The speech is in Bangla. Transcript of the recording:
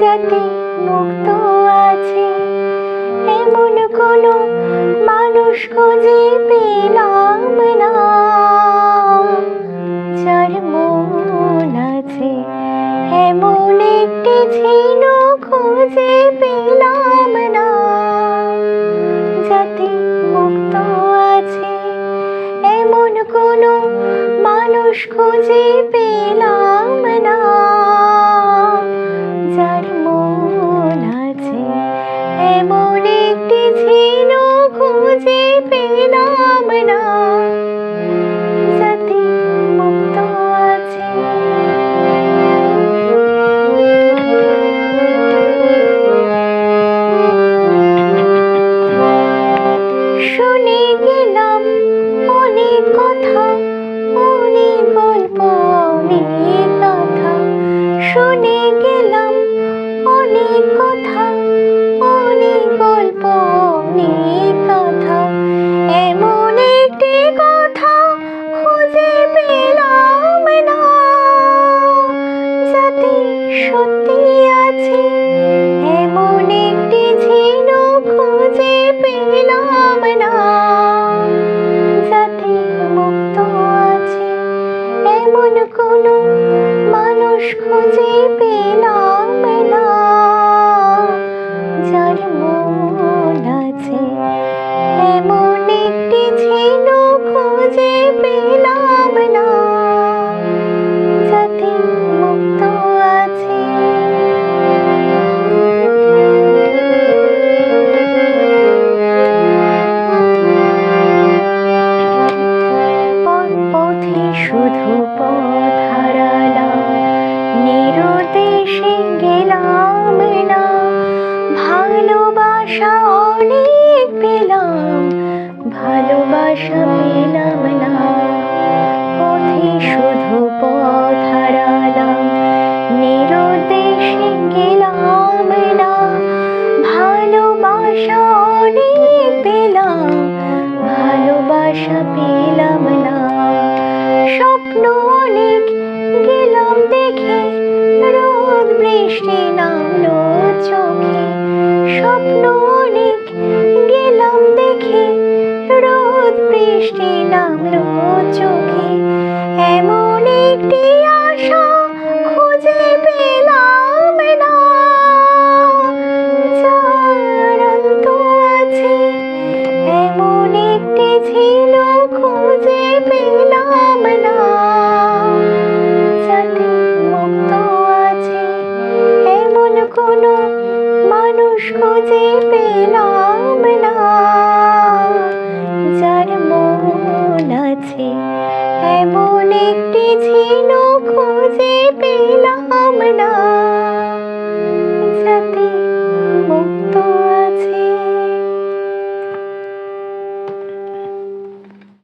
যাতে মুক্ত আছে এমন কোনো মানুষ খুঁজে পেলাম না, যার মন আছে এমন একটি ঝিনুক খুঁজে পেলাম না, যাতে মুক্ত আছে এমন কোনো মানুষ খুঁজে পেলাম না, যার মন আছে এমন একটি ঝিনুক খুঁজে পেলাম না, যাতে মুক্ত আছে। শুনে গেলাম অনেক কথা, অনেক গল্প, অনেক কথা, শুনে গেলাম অনেক কথা, অনেক গল্প, অনেক কথা, এমন একটি কথা খুঁজে পেলাম না, যাতে সত্যি আছে এমন একটি ঝিনুক খুঁজে পেলাম না, যাতে মুক্ত আছে এমন কোনো মানুষ খুঁজে পেলাম না, যার মন আছে এমন একটি ঝিনুক খুঁজে পেলাম না, যাতে মুক্ত আছে। পথে শুধু পথ হারালাম, নিরুদ্দেশে গেলাম না, ভালোবাসা অনেক পেলাম, ভালোবাসা পেলাম না। পথে শুধু পথ হারালাম, নিরুদ্দেশে গেলাম না, ভালোবাসা অনেক পেলাম, ভালোবাসা পেলাম না। স্বপ্ন অনেক গেলাম দেখে, রোদ বৃষ্টি নামলো চোখে, স্বপ্ন অনেক গেলাম দেখে, রোদ বৃষ্টি নামলো চোখে, এমন একটি আশা খুঁজে পেলাম না, যার অন্ত আছে এমন একটি ঝিনুক খুঁজে পেলাম না, যাতে মুক্ত আছে এমন কোনো মানুষ খুঁজে পেলাম না, যার মন আছে এমন একটি ঝিনুক খুঁজে পেলাম না।